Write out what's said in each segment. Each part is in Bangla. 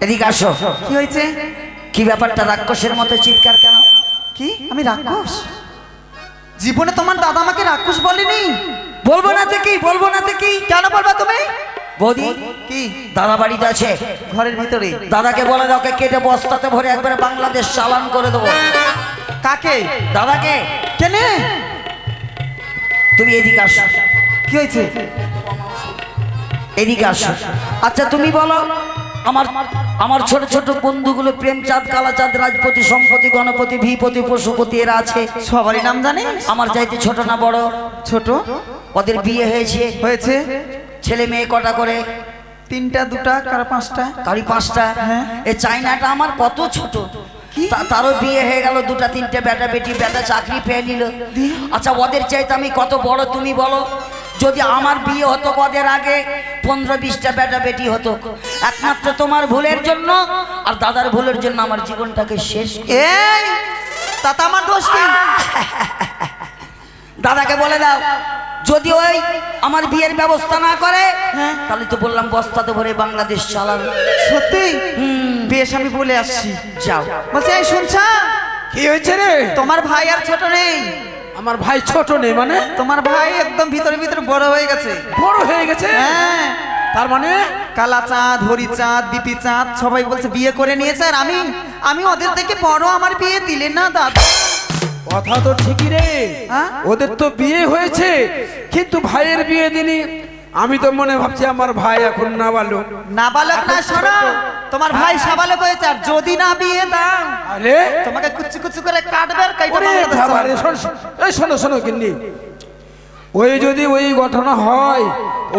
এদিকে আসো। কি হয়েছে? কি ব্যাপারটা রাক্ষসের মতো চিৎকার কেন? কি আমি রাক্ষস? জীবনে তোমার দাদা আমাকে রাক্ষস বলেনি। বলবো না তো কি, বলবো না তো কি? কেন বলবা তুমি? বৌদি কি? দাদা বাড়িতে আছে, ঘরের ভিতরে। দাদাকে বলে দাও ওকে কেটে বস্তাতে ভরে একবারে বাংলাদেশ চালান করে দেবো। কাকে? দাদাকে। কেনে? তুমি এদিকে আসো। কি হয়েছে? এদিকে আসো। আচ্ছা তুমি বলো, আমার আমার ছোট ছোট বন্ধুগুলো প্রেমচাঁদ, কালাচাঁদ, রাজপতি, সম্পতি, গণপতি, ভিপতি, পশুপতি এরা আছে, সবারই নাম জানে? আমার চাইতে ছোট না বড়? ছোট। ওদের বিয়ে হয়েছে। হয়েছে। ছেলে মেয়ে কটা করে? 3টা 2টা কার 5টা? কারি 5টা। হ্যাঁ। এই চাইনাটা আমার কত ছোট, তারও বিয়ে হয়ে গেল, 2টা 3টে বেটা বেটি, বেটা চাকরি পেয়ে নিল। আচ্ছা ওদের চাইতে আমি কত বড় তুমি বলো? যদি আমার বিয়ে হতো ওদের আগে 15-20টা বেটা বেটি হতো। একমাত্র তোমার ভুলের জন্য আর দাদার ভুলের জন্য আমার জীবনটাকে শেষ। এই তাতা আমার দোষ কি? দাদাকে বলে দাও যদি ওই আমার বিয়ের ব্যবস্থা না করে, তাহলে তো বললাম বস্তাতে ভরে বাংলাদেশ চালান। সত্যি? বেশ আমি বলে আসছি। যাও। বলছে এই শুনছা? কি হয়েছে রে? তোমার ভাই আর ছোট নেই। আমার ভাই ছোট নেই মানে? তোমার ভাই একদম ভিতরে ভিতরে বড় হয়ে গেছে। বড় হয়ে গেছে? হ্যাঁ। তার মানে কালাচাঁদ, হরিচাঁদ, বিপিচাঁদ সবাই বলছে বিয়ে করে নিয়েছে, আর আমি ওদের থেকে বড়। আমার বিয়ে দিলেন না দাদা। কথা তো ঠিকই রে, হ্যাঁ? ওদের তো বিয়ে হয়েছে কিন্তু ভাইয়ের বিয়ে দিনি। আমি তো মনে ভাবছি আমার ভাই এখন নাবালক। নাবালক না, শোনো তোমার ভাই সাবালক হয়েছে। আর যদি না বিয়ে দাও, আরে তোমাকে কুচি কুচি করে কাটবে আর কাইটা ওরে বাংলাদেশ বাবা রে, চালাবে। এই শোনো শোনো গিন্নি, ওই যদি ওই ঘটনা হয়,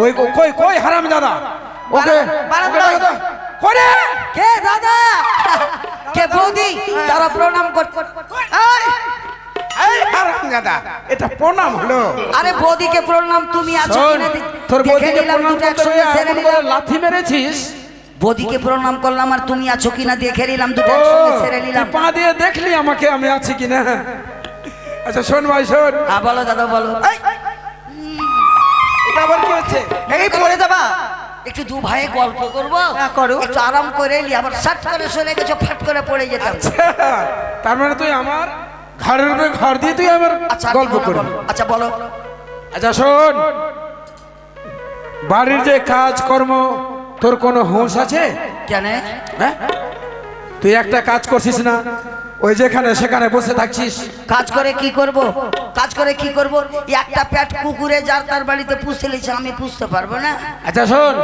ওই কই কই হারাম দাদা ওকে করে কে দাদা? কে বৌদি? তারা প্রণাম করতে। এই হারাম দাদা, এটা প্রণাম হলো? আরে বৌদিকে প্রণাম, তুমি আছো শোন, কিনা তোর দেখে বৌদিকে নিলাম, প্রণাম দুটো করতে একসঙ্গে সেরে এমন নিলাম। করে লাথি মেরেছিস। বৌদিকে প্রণাম করলাম আর তুমি আছো কিনা দেখে নিলাম, দুটো একসঙ্গে সেরে নিলাম। তুই পা দিয়ে দেখলি আমাকে আমি আছি কিনা? আচ্ছা শোন ভাই শোন, হ্যাঁ বলো দাদা বলো। এটা আবার কি হচ্ছে? এই পড়ে যাবা। একটু দু ভাইয়ে গল্প করবো, হ্যাঁ, করো। একটু আরাম করে এলি, আবার সাট করে সরে গেছো, ফাট করে পড়ে যেতাম। তার মানে তুই আমার ঘরের উপরে ঘর দিয়ে তুই আমার আচ্ছা গল্প বলো, করবি? বলো। আচ্ছা বলো। আচ্ছা শোন, বাড়ির যে কাজ কর্ম তোর কোনো হুঁশ আছে? কেন? হ্যাঁ, তুই একটা কাজ করছিস না, ওই যেখানে সেখানে বসে থাকছিস। কাজ করে কি করব? কাজ করে কি করব? একটা পেট কুকুরে যার তার বাড়িতে পুষতে লিছে, আমি পুষতে পারবো না? আচ্ছা শোন,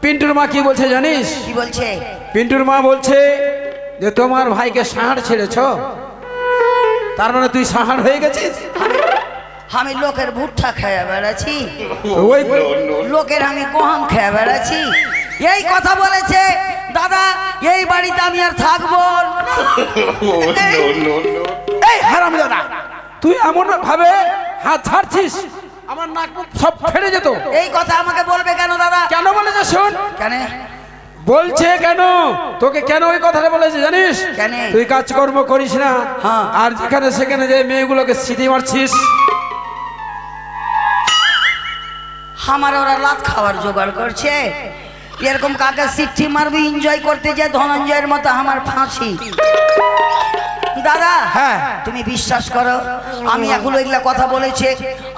পিন্টুর মা কি বলছে জানিস? কি বলছে? পিন্টুর মা বলছে যে তোমার ভাইকে সাহার ছেড়েছ, তার মানে তুই সাহার হয়ে গেছিস। আমি লোকের ভুট্টা খেয়ে বেড়াচ্ছি, ওই লোকের আমি গহম খেয়ে বেড়াচ্ছি। এই কথা বলেছে দাদা, এই বাড়িতে আমি আর থাকবো না। এই হারাম দাদা, তুই এমন ভাবে হাত ছাড়ছিস আমার নাক মুখ সব ফেটে যেত। এই কথা আমাকে বলবে কেন দাদা? কেন বলেছে শোন? কেন বলছে কেন তোকে, কেন ওই কথাটা বলেছে জানিস? কেন? তুই কাজকর্ম করিস না, হ্যাঁ। আর যেখানে সেখানে যে মেয়েগুলোকে সিটি মারছিস। আমার ওরা লাত খাওয়ার জোগাড় করছে, এরকম কাকে সিটি মারবি এনজয় করতে যে ধনঞ্জয়ের মতো আমার ফাঁসি। দাদা হ্যাঁ। তুমি বিশ্বাস করো, আমি এখন এগুলা কথা বলেছে,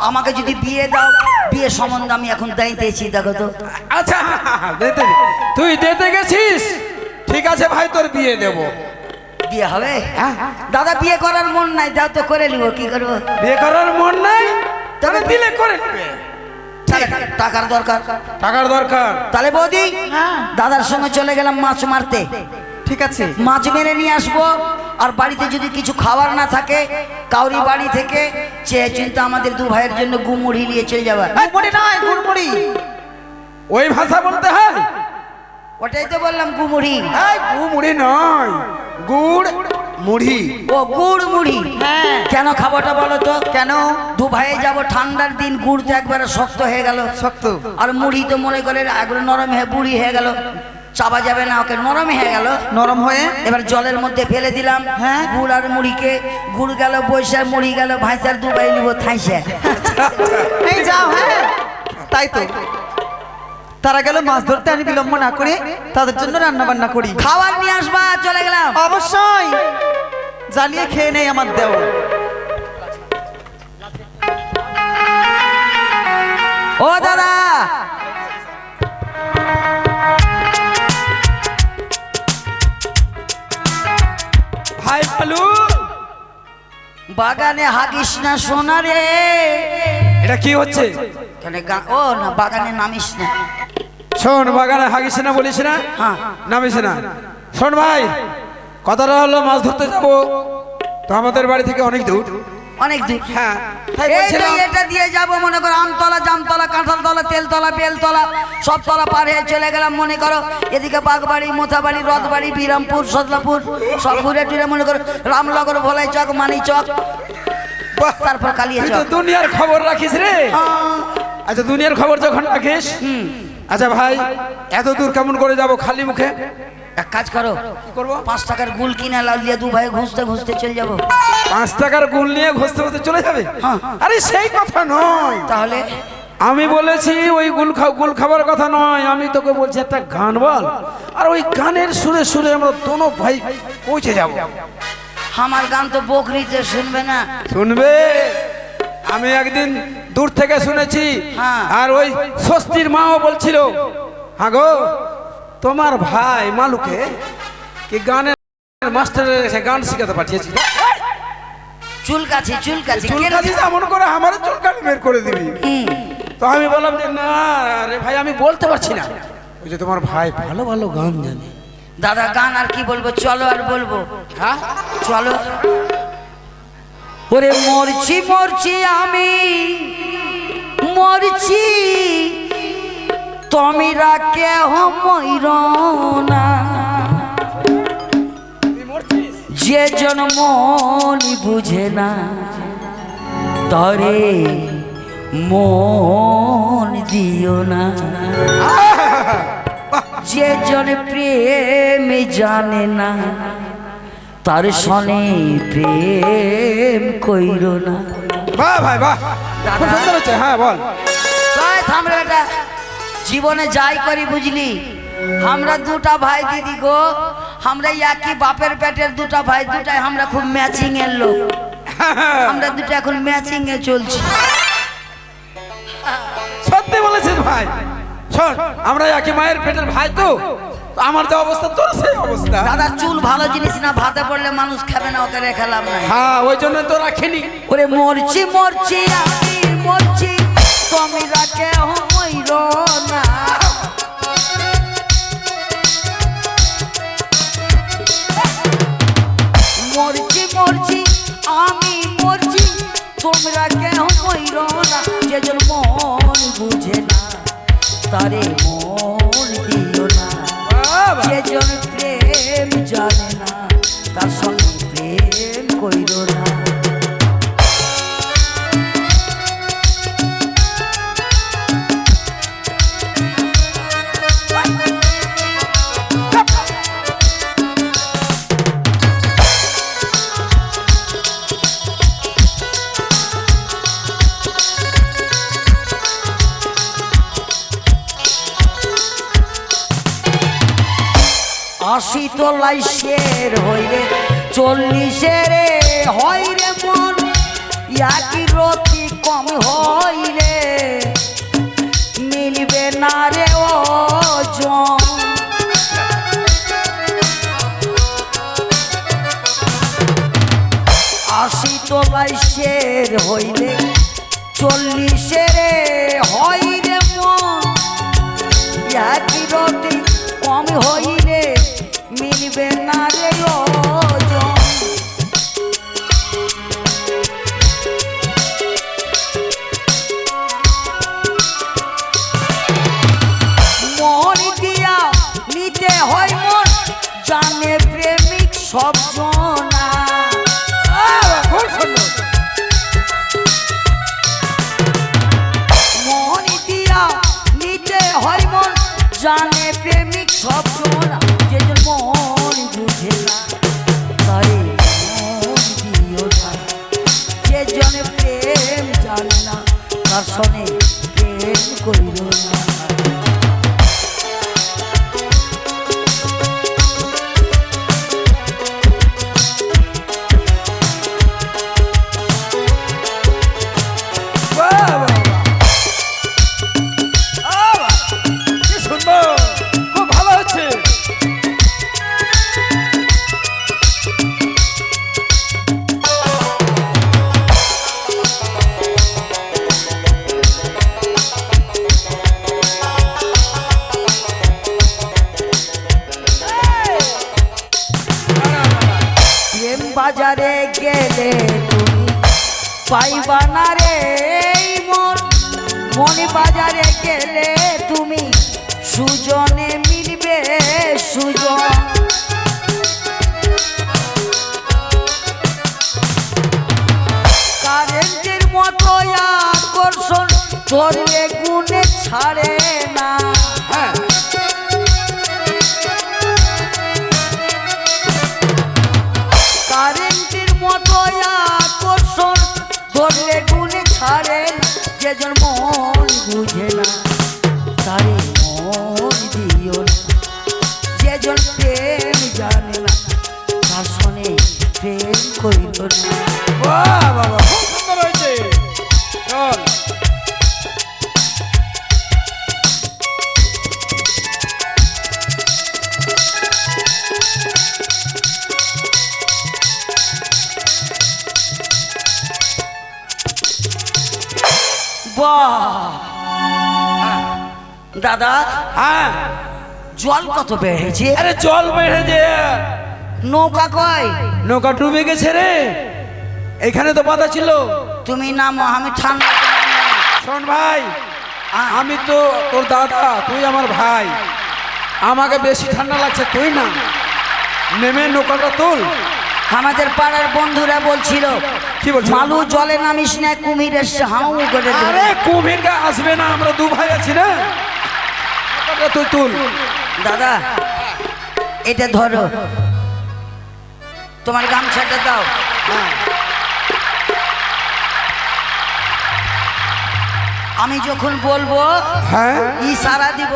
আমাকে যদি বিয়ে দাও, বিয়ে সম্বন্ধে আমি এখন দাইতেছি। দেখো তো। আচ্ছা তুই দিতে গেছিস, ঠিক আছে ভাই তোর বিয়ে দেব। বিয়ে হবে? হ্যাঁ। দাদা বিয়ে করার মন নাই, দাও তো করে নিব, কি করবো? বিয়ে করার মন নাই, তবে দিলে করে নেবে। তাহলে টাকার দরকার। টাকার দরকার। তাহলে বৌদি হ্যাঁ। দাদার সঙ্গে চলে গেলাম মাছ মারতে। ঠিক আছে। মাছ মেরে নিয়ে আসবো, আর বাড়িতে যদি কিছু খাবার না থাকে, কাউরি বাড়ি থেকে চেয়ে চিন্তা আমাদের দু ভাইয়ের জন্য গুমুড়ি নিয়ে চলে যাবা। গুড়মুড়ি নয়, গুড়মুড়ি। ওই ভাষা বলতে হয়? ওটাই তো বললাম, গুমুড়ি। এই মুড়ি নয়, গুড় মুড়ি। ও গুড় মুড়ি। হ্যাঁ। কেন খাবোটা বলো তো? কেন? দু ভাইয়ে যাবো, ঠান্ডার দিন গুড় তো একবারে শক্ত হয়ে গেল, শক্ত। আর মুড়ি তো মনে করে একবারে নরম হয়ে বুড়ি হয়ে গেল, চাবা যাবে না, ওকে নরম হয়ে গেল। নরম হয়ে এবার জলের মধ্যে ফেলে দিলাম। হ্যাঁ। গুড় আর মুড়িকে, গুড় গেল বৈশাখ, মুড়ি গেল ভাইসার, দু ভাই নিব থাইসে। এই যাও। হ্যাঁ তাই তো। তারা গেল মাছ ধরতে, আমি বিলম্ব না করে তাদের জন্য রান্না বান্না করি। খাবার নিয়ে আসবা, চলে গেলাম। অবশ্যই জ্বালিয়ে খেয়ে নেই আমার দেও। ও দাদা, ভাই পালু, বাগানে হাগিস না সোনা রে। এটা কি হচ্ছে? ও না, বাগানে নামিস না। শোন, বাগানে হাগিস না বলিস না, হ্যাঁ। নামিস না। শোন ভাই, কথাটা হলো মাছ ধরতে যাবো তো আমাদের বাড়ি থেকে অনেক দূর। অনেক দূর? হ্যাঁ, তাই এই তো বলছিলাম। এটা দিয়ে যাব, মনে করো আমতলা, জামতলা, কাঁঠালতলা, তেলতলা, বেলতলা, সব তলা পার হয়ে চলে গেলাম। মনে করো এদিকে বাগবাড়ি, মোথাবাড়ি, রথবাড়ি, বিরামপুর, সদলাপুর, সব ঘুরে টুরে মনে করো রামনগর, ভোলাই চক, মানি চক, বাহ, তারপর কালিয়া তুই তো চক। দুনিয়ার খবর রাখিস রে। আচ্ছা, দুনিয়ার খবর যখন রাখিস, আচ্ছা ভাই, এত দূর কেমন করে যাব খালি মুখে? এক কাজ করো, কি করবো? 5 টাকার গুল কিনে লাল দিয়ে দু ভাই ঘুষতে ঘুষতে চলে যাবো। 5 টাকার গুল নিয়ে ঘষতে ঘষতে চলে যাবে? হ্যাঁ। আরে সেই কথা নয়, তাহলে আমি বলেছি ওই গুল খাবার কথা নয়। আমি তোকে বলছি একটা গান বল, আর ওই গানের সুরে সুরে আমরা দোনো ভাই পৌঁছে যাব। আমার গান তো বকরিতে শুনবে না। শুনবে? আমি একদিন দূর থেকে শুনেছি। হ্যাঁ। আর ওই স্বস্তির মাও বলছিল, হ্যাঁ গো, তোমার ভাই মালুকে কি গানের মাস্টারের কাছে গান শিখাতে পাঠিয়েছি। চুলকাছি চুলকাছি চুলকাছি এমন করে আমার চুলকানি বের করে দিবি। তো আমি বললাম যে না রে ভাই, আমি বলতে পারছি না। ওই যে তোমার ভাই ভালো ভালো গান জানে। দাদা গান আর কি বলবো, চলো আর বলবো। হ্যাঁ, চলো। ওরে মরছি মরছি আমি মরছি, তোমরা কেহ মইর না। যে জন মন বুঝে না, তরে মন দিও না। যে জন প্রেম জানে না, তার সনে প্রেম কইর না। বাহ ভাই বাহ, দাদা। খুব সুন্দর হচ্ছে। হ্যাঁ বল। তাই থাম রে বেটা, জীবনে যাই করি বুঝলি, আমরা দুটা ভাই দিদি গো, আমরা একই বাপের পেটের দুটা ভাই, দুটাই আমরা খুব ম্যাচিং এর লোক। আমরা দুটা এখন ম্যাচিং এ চলছি। সত্যি বলেছিস ভাই। শোন, আমরা একই মায়ের পেটের ভাই, তো আমার যে অবস্থা তোর সেই অবস্থা। দাদা চুল ভালো জিনিস না, ভাতে পড়লে মানুষ খাবে না, ওকে রেখে লাভ নাই। হ্যাঁ, ওই জন্য তো রাখিনি। ওরে মরছি মরছি আমি মরছি, তোমরা কেহ মইর না। মরছি মরছি আমি মরছি, তোমরা কেহ মইর না। যে জন মন বুঝে না, তারে মন দিও না। যে জন প্রেম জানে না, তার সঙ্গে প্রেম কইর না। আশি তোলাই শের হইলে 40 হয় রে মন, একই রতি কম হইলে মিলবে না রে ওজন। আশি তোলাই শের হইলে 40 হয় রে মন, একই রতি কম হইলে মিলবে না রে ওজন। মন দিয়া নিতে হয় মন, জানে প্রেমিক সব জনা। খুব সুন্দর। মন দিয়া নিতে হয় মন, জানে প্রেমিক সব জনা। যে জন মন বুঝে না, তারে মন দিও না। যে জন প্রেম জানে না, তার সনে প্রেম কইর না। বাজারে গেলে তুমি পাইবা না রে মন মনি বাজারে গেলে তুমি সুজনে মিলবে সুজন কারেন্টের মতো আকর্ষণ ধরলে গুণে ছাড়ে না হ্যাঁ কারেন্টের মতো আকর্ষণ ধরলে গুণে ছাড়ে যেজন মন বুঝে না তারে মন দিও না যেজন প্রেম জানে না তার সনে প্রেম করিল না বাহ বাবা খুব সুন্দর হয়েছে চল বাহ দাদা হ্যাঁ জল কত বেড়েছে আরে জল বেড়েছে নৌকা কয় নৌকা ডুবে গেছে রে এখানে তো বাধা ছিল তুমি নামো আমি ঠান্ডা শোন ভাই আমি তো তোর দাদা তুই আমার ভাই আমাকে বেশি ঠান্ডা লাগছে তুই না নেমে নৌকাটা তুল আমাদের পাড়ার বন্ধুরা বলছিল কি বলছিল? মালু জলে নামিস না কুমির এসে হাউ করে ধরে। আরে কুমির আসবে না আমরা দু ভাই আছি না নৌকাটা তুই তুল দাদা এটা ধরো তোমার গামছাটা দাও আমি যখন বলবো হ্যাঁ ইশারা দিব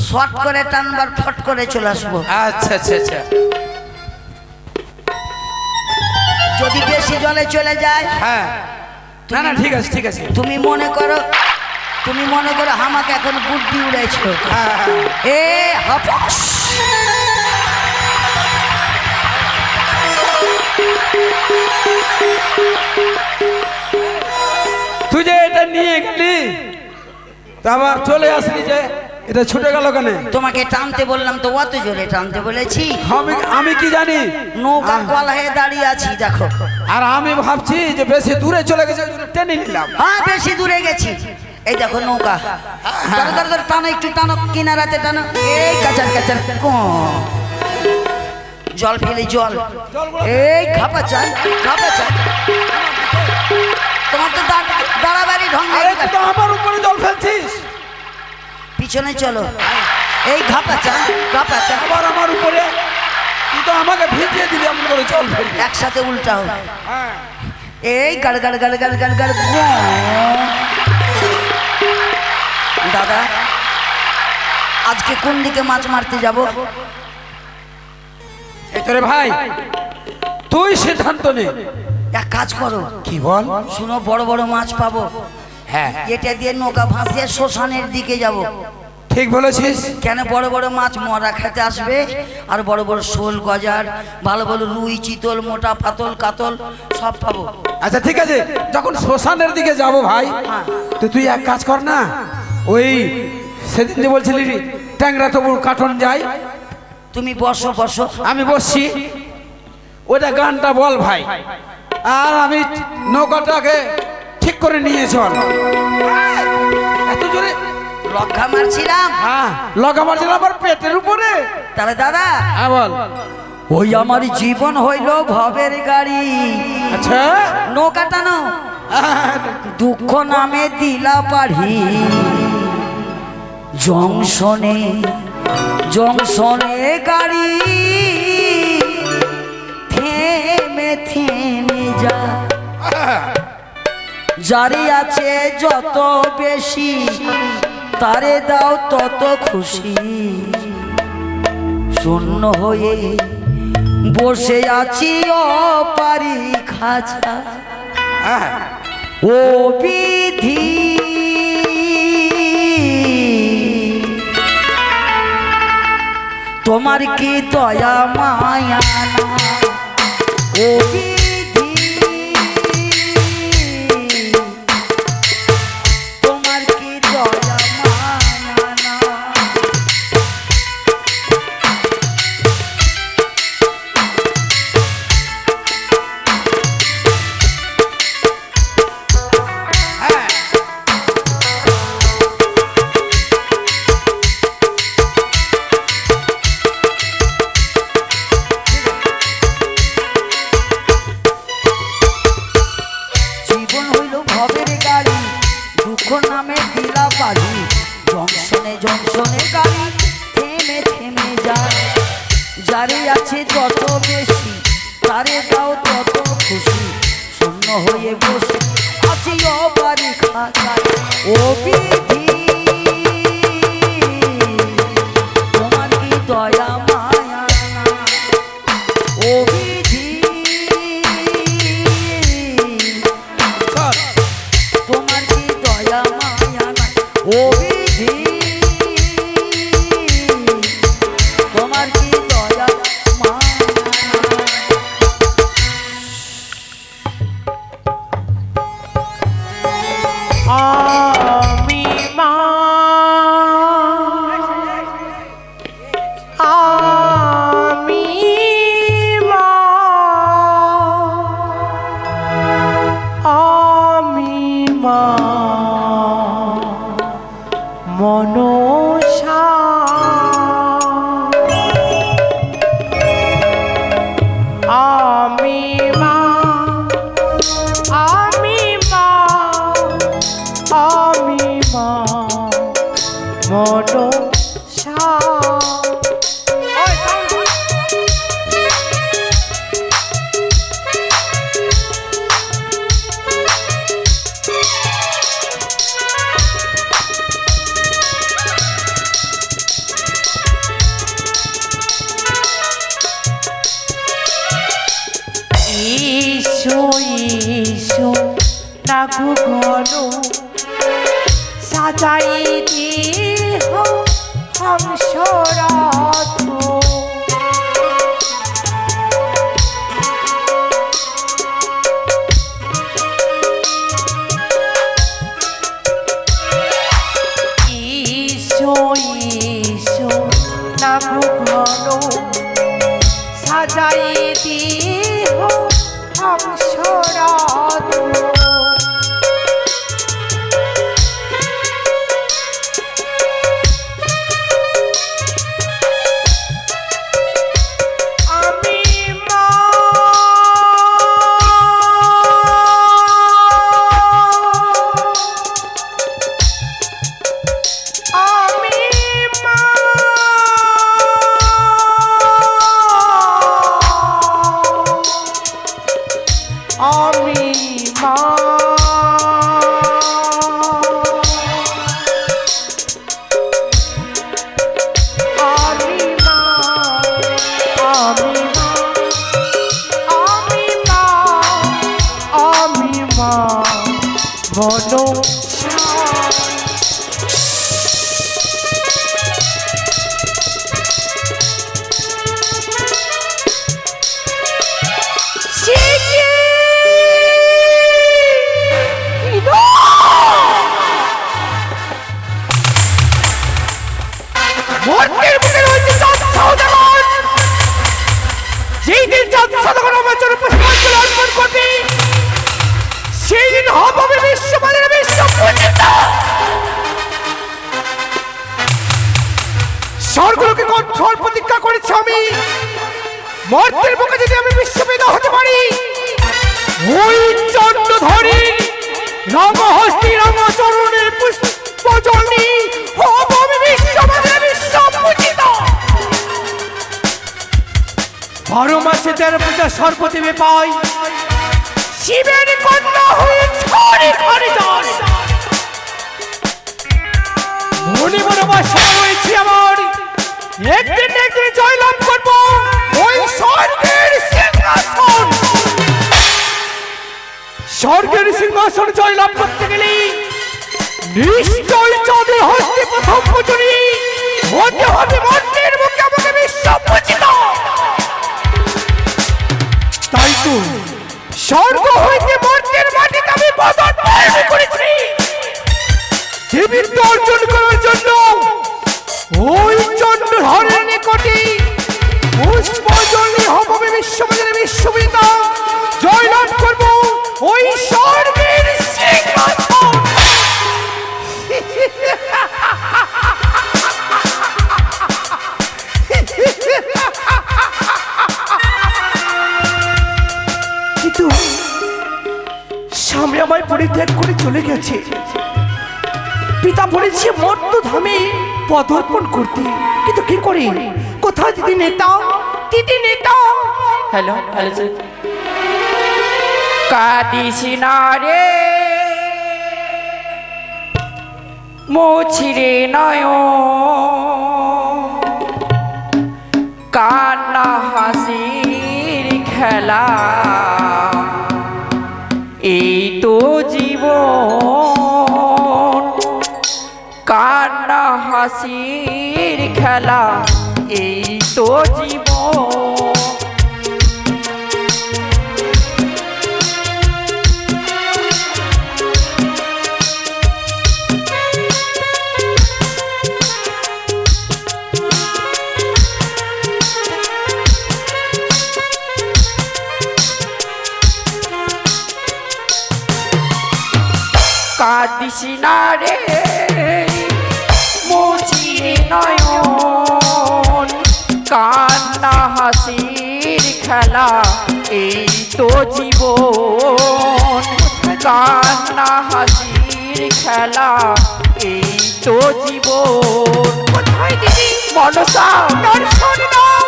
শর্ট করে টানবার ফট করে চলে আসবো আচ্ছা আচ্ছা আচ্ছা যদি বেশি জলে চলে যায় হ্যাঁ না না ঠিক আছে ঠিক আছে তুমি মনে করো আমাকে এখন বুদ্ধি উড়েছো হ্যাঁ হ্যাঁ এ হাফস তুই যে এটা নিয়ে গেলি তা আবার চলে আসলি যে এটা ছুটে গেল কেন তোমাকে টানতে বললাম তো অত জোরে টানতে বলেছি আমি কি জানি নৌকা কল হয়ে দাঁড়িয়ে আছি দেখো আর আমি ভাবছি যে বেশি দূরে চলে গেছে ওই জন্য টেনে নিলাম হ্যাঁ বেশি দূরে গেছি এই দেখো নৌকা ধরো ধরো ধরো টানো একটু টানো কিনারাতে টানো এই কাচার কাচার জল ফেলি জল এই খাপা চান তোমার তো দাঁড়াবাড়ি ঢং নেই। আরে তুই তো আমার উপরে জল ফেলছিস পিছনে চলো এই ঘাপা চান আবার আমার উপরে তুই তো আমাকে ভিজিয়ে দিলি এমন করে জল ফেলবি একসাথে উল্টাও হ্যাঁ এই গাড় গাড় গাড় গাড় গাড় গাড় দাদা আজকে কোন দিকে মাছ মারতে যাব এই তোরে ভাই তুই সিদ্ধান্ত নে এক কাজ করো কি বল শুনো বড় বড় মাছ পাবো হ্যাঁ এটা দিয়ে নৌকা ভাসিয়ে শ্মশানের দিকে যাব ঠিক বলেছিস কেন বড় বড় মাছ মরা খেতে আসবে আর বড় বড় শোল গজার ভালো ভালো রুই চিতল মোটা পাতল কাতল সব পাবো আচ্ছা ঠিক আছে যখন শ্মশানের দিকে যাব ভাই তো তুই এক কাজ কর না ওই সেদিন যে বলছিলি ট্যাংরা তবু কাটন যায় তুমি বসো বসো আমি বসছি ওটা গানটা বল ভাই আর আমি নৌকাটাকে ঠিক করে নিয়ে চল এত জোরে লক্ষা মারছিলাম হ্যাঁ লগা মারছিল আমার পেটের উপরে তাহলে দাদা হ্যাঁ বল ওই আমার জীবন হইল ভবের গাড়ি আচ্ছা নৌকা টানো দুঃখ নামে দিলা পাড়ি জংশনে গাড়ি থেমে থেমে যা জারি আছে যত বেশি তারে দাও তত খুশি শূন্য হয়ে বসে আছি অপারি খাঁচা ও বিধি তোমার কি দয়া মায়া না ও বিধি তোমার কি দয়া মায়া না যারে আছে যত বেশি তারে দাও তত খুশি শূন্য হয়ে বসে আছি অবারি খাতায় ও বিধি তোমার কি দয়া মায়া না ও বিধি তোমার কি দয়া মায়া না ও বিধি তোমার কি দয়া মায়া আমি মা আমি মা আমি মা মনসা আমি মা আমি মা আমি মা মনসা ঈশো ঈশো নাগু ঘন সাজাই দেহ হংসরাত ঈশো ঈশো নাগু ঘন সাজাই দেহ হংসরাত আমি মা আমি মা আমি মা আমি মা আমি মা আমি মা আমি মা মনসা যেই দিন চাঁদ সদাগর আমার জন্য পুষ্পাঞ্জলি অর্পণ করবে সেই দিন হব আমি বিশ্বমানের বিশ্ব পূজিত স্বর্গলোকে কঠোর প্রতিজ্ঞা করেছি আমি মর্তের বুকে যদি আমি বিশ্বপিতা হতে পারি ওই চন্দ্রধরী রামহস্তি রামচরণের পুষ্পজলি হব আমি বিশ্বমানের বিশ্ব পূজিত 12 মাসে 13 পূজা সর্বদেবে পাই শিবের কন্যা হয়ে ছড়ে ঘরে যায় মনে মনে বাসা রয়েছে আমার একদিন না একদিন জয়লাভ করব ওই স্বর্গের সিংহাসন স্বর্গের সিংহাসন জয়লাভ করতে গেলে নিশ্চয় চাঁদের হস্তে প্রথম পূজনী হতে হবে মন্দির মুখে আমাকে বিশ্ব পূজিত তাই তো স্বর্গ হইতে মর্তের মাটিতে আমি পদার্পণ করেছি দেবীর অর্জন করার জন্য ওই চন্দ্রধরের নিকটে পুষ্পজলি হব আমি বিশ্বমানের বিশ্বপিতা জয়লাভ করব ওই স্বর্গের সিংহাসন কিন্তু স্বামী আমায় পরিত্যাগ করে চলে গেছে পিতা বলেছে মর্তধামে পদার্পণ করতে কিন্তু কি করে কোথায় যদি নেতা দিদি নেতা হ্যালো হ্যালো স্যার কাঁদিস না রে মুছিরে নয় কান্না হাসির খেলা এই তো জীবন কান্না হাসির খেলা এই তো জীবন কাঁদিস না রে মুছিরে নয়ন কান্না হাসির খেলা এই তো জীবন কান্না হাসির খেলা এই তো জীবন কোথায় দিদি মনসা দর্শন দাও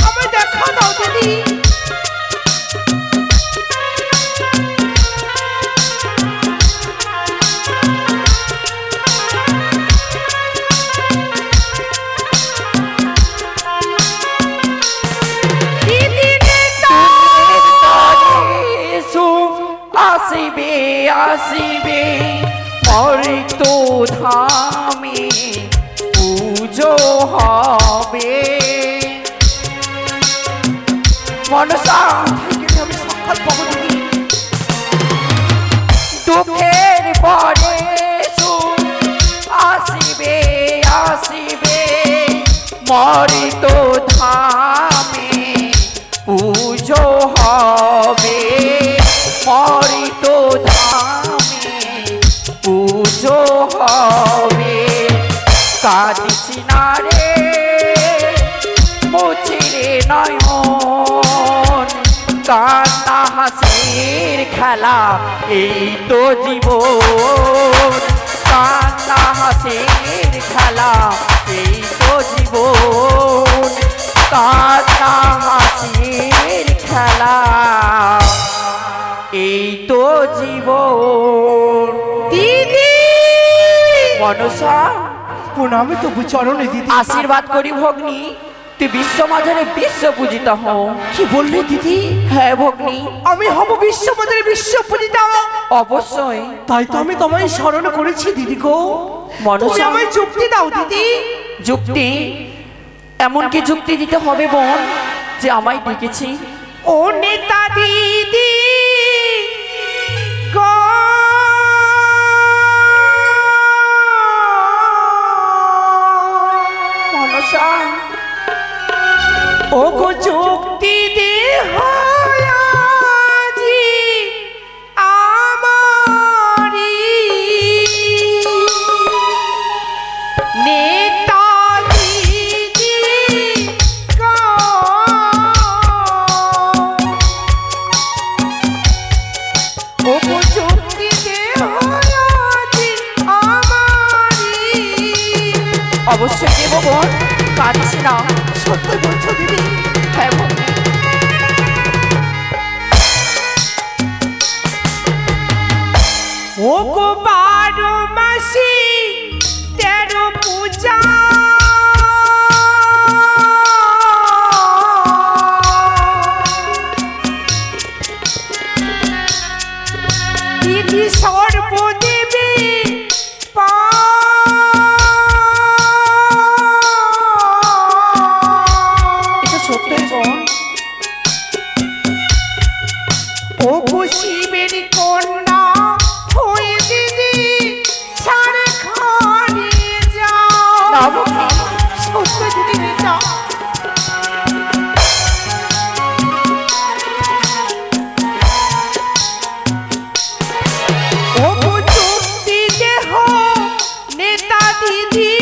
আমায় দেখা দাও দিদি আসিবে আসিবে মৃত ধামে পুজো হবে মনসা দুঃখের পরে সুখ আসিবে আসিবে মৃত ধামে পুজো হবে মৃত ধামে পুজো হবে কাঁদিস না রে মুছিরে নয়ন কান্না হাসির খেলা এই তো জীবন কান্না হাসির খেলা এই তো জীবন কান্না হাসির খেলা এই তো জীবন দিদি মনসা প্রণামে তো চরণে দিদি। আশীর্বাদ করি ভগ্নী তুই বিশ্ব মাঝারে বিশ্ব পূজিত হও কি বললে দিদি? হ্যাঁ ভগ্নী আমি হব বিশ্বমাতার বিশ্ব পূজিতা। অবশ্যই তাই তো আমি তোমায় স্মরণ করেছি দিদি গো। তুমি মনসা আমায় যুক্তি দাও দিদি। যুক্তি এমন কি যুক্তি দিতে হবে বোন যে আমায় ডেকেছি ও নেতা দিদি গো মনসা ও গো যুক্তি দে হয়াজি আমারি নেতা দিদি গো ও গো যুক্তি দে হয়াজি আমারি অবশ্যই দেব বোন কাঁদিস না সত্য বলছো দিদি? হ্যাঁ ভগ্নী ও গো 12 মাসি 13 পূজা দিদি সর্বদেবী এটা সত্যই বোন ও গো শিবের কন্যা হয়ে দিদি ছাড়ে খানে যাও না ভগ্নী সত্য দিদি যাও ও গো যুক্তি দেহ নেতা দিদি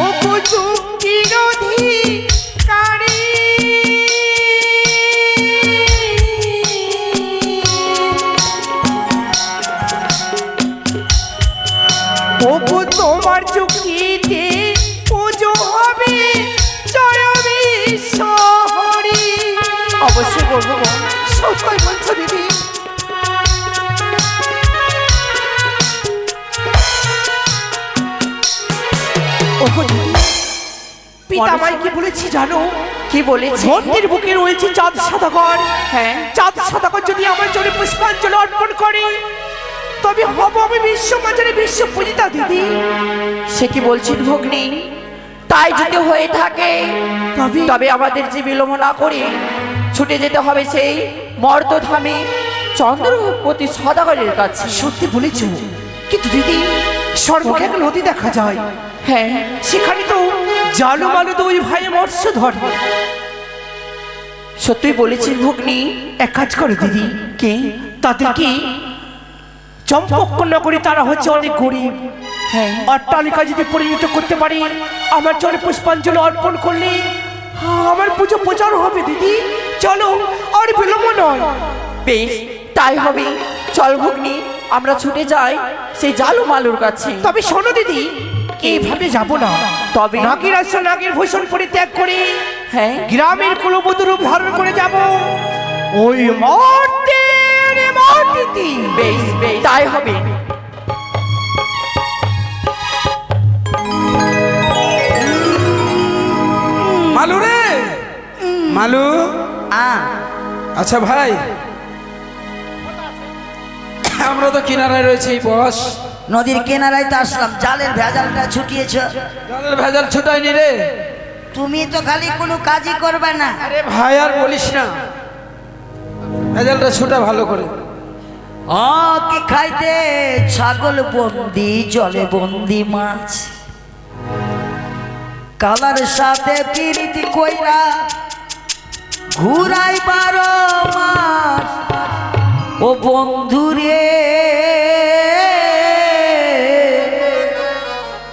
ও তোমার চুক্তিতে পুজো হবে জয় বিশ্ব হরি। অবশ্যই বলবো গো। সত্যই বলছো দিদি? ওগো দিদি, পিতামাই কি বলেছি জানো? কি বলেছি? মন্দির বুকে রয়েছে চাঁদ সদাগর। হ্যাঁ। চাঁদ সদাগর যদি আমার জন্য পুষ্পাঞ্জলি অর্পণ করে তবে হব আমি বিশ্ব মাঝারে বিশ্ব পূজিতা দিদি। সে কি বলছেন ভগ্নী? তাই যদি হয়ে থাকে তবে আমাদের যে বিলম্ব না করে ছুটে যেতে হবে সেই মর্তধামে চন্দ্রপতি সদাগরের কাছে। সত্যি বলেছ, কিন্তু দিদি সর্বকে এক নদী দেখা যায়। হ্যাঁ, সেখানে তো জালু মালু দুই ভাই মৎস্য ধরে। সত্যই বলেছেন ভগ্নী। এক কাজ করে দিদি, কি? তাদের কি চম্পক নগরী, তারা হচ্ছে অনেক গরিব। হ্যাঁ, অট্টালিকা যদি পরিণত করতে পারি, আমার চলে পুষ্পাঞ্জলি অর্পণ করলে আমার পুজো প্রচার হবে দিদি। চলো, আর বিলম্ব নয়। বেশ, তাই হবে। চল ভগ্নী, আমরা ছুটে যাই সেই জালু মালুর কাছে। তবে শোনো দিদি, এইভাবে যাব না। তবে? নাগের আসছে নাগের ভূষণ পরিত্যাগ করে হ্যাঁ, গ্রামের কুলবধূ রূপ ধারণ করে যাব ওই মাটিতে। বেশ বেশ, তাই হবে। মালু রে, মালু। আচ্ছা ভাই, আমরা তো কিনারায় রয়েছি, বস। নদীর কিনারায় তো আসলাম, জালের ভেজালটা ছুটিয়েছ। জলের ভেজাল ছুটাইনি রে। তুমি তো খালি কোনো কাজই করবে না। আরে ভাই আর বলিস না, ভেজালটা ছুটা ভালো করে। কি খাইতে ছাগল বন্দি, জলে বন্দি মাছ, কালার সাথে পিরিতি কইরা ঘুরাই 12 মাস। ও বন্ধুরে,